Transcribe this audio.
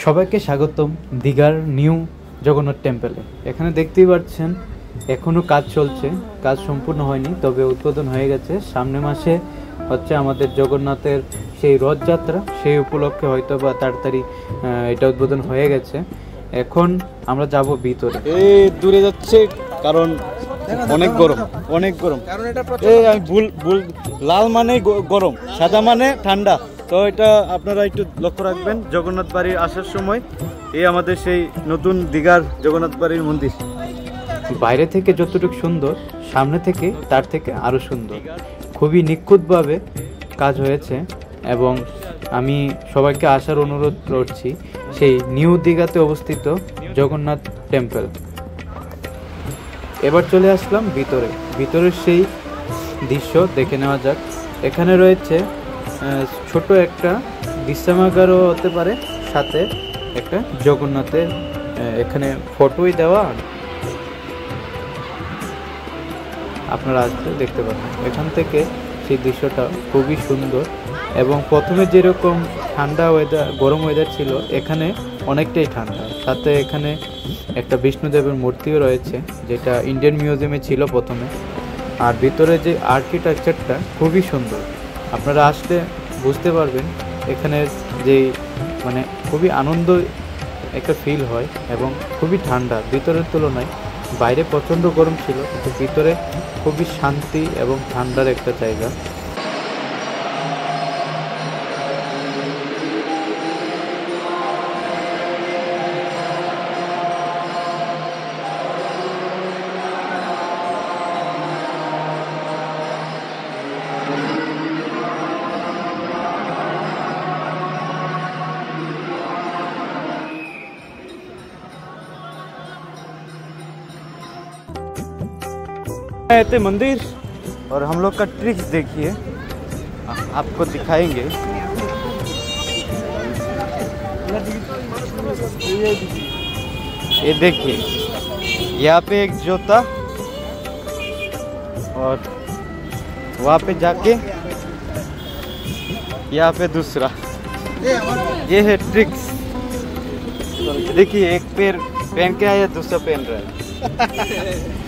সবাইকে স্বাগতম দীঘার নিউ জগন্নাথ টেম্পলে। এখানে দেখতেই পাচ্ছেন এখনো কাজ চলছে, কাজ সম্পূর্ণ হয়নি, তবে উদ্বোধন হয়ে গেছে। সামনের মাসে হচ্ছে আমাদের জগন্নাথের সেই রথযাত্রা, সেই উপলক্ষে হয়তো বা তাড়াতাড়ি এটা উদ্বোধন হয়ে গেছে। এখন আমরা যাব ভিতরে। এই দূরে যাচ্ছে কারণ অনেক গরম, অনেক গরম। এই আমি ভুল লাল মানে গরম, সাদা মানে ঠান্ডা। তো এটা আপনারা একটু লক্ষ্য রাখবেন জগন্নাথ বাড়ির আসার সময়। এই আমাদের সেই নতুন দীঘার জগন্নাথ বাড়ির মন্দির। বাইরে থেকে যতটুকু সুন্দর, সামনে থেকে তার থেকে আরও সুন্দর। খুবই নিখুঁতভাবে কাজ হয়েছে এবং আমি সবাইকে আসার অনুরোধ করছি সেই নিউ দীঘাতে অবস্থিত জগন্নাথ টেম্পল। এবার চলে আসলাম ভিতরের সেই দৃশ্য দেখে নেওয়া যাক। এখানে রয়েছে ছোট একটা বিশ্রামাগারও হতে পারে, সাথে একটা জগন্নাথের এখানে ফটোই দেওয়া, আপনারা আসলে দেখতে পাবেন। এখান থেকে সেই দৃশ্যটা খুবই সুন্দর এবং প্রথমে যেরকম ঠান্ডা ওয়েদার, গরম ওয়েদার ছিল, এখানে অনেকটাই ঠান্ডা। সাথে এখানে একটা বিষ্ণুদেবের মূর্তিও রয়েছে, যেটা ইন্ডিয়ান মিউজিয়ামে ছিল প্রথমে। আর ভিতরে যে আর্কিটেকচারটা খুবই সুন্দর, আপনারা আসলে বুঝতে পারবেন এখানের যে মানে খুবই আনন্দ একটা ফিল হয় এবং খুবই ঠান্ডা ভিতরের তুলনায়। বাইরে প্রচণ্ড গরম ছিল, কিন্তু ভিতরে খুবই শান্তি এবং ঠান্ডার একটা জায়গা। मंदिर और हम लोग का ट्रिक्स देखिए, आपको दिखाएंगे। ये देखिए, यहाँ पे एक जोता और वहाँ पे जाके यहाँ पे दूसरा। ये है ट्रिक्स। देखिए, एक पैर पहन के आया, दूसरा पहन रहा है।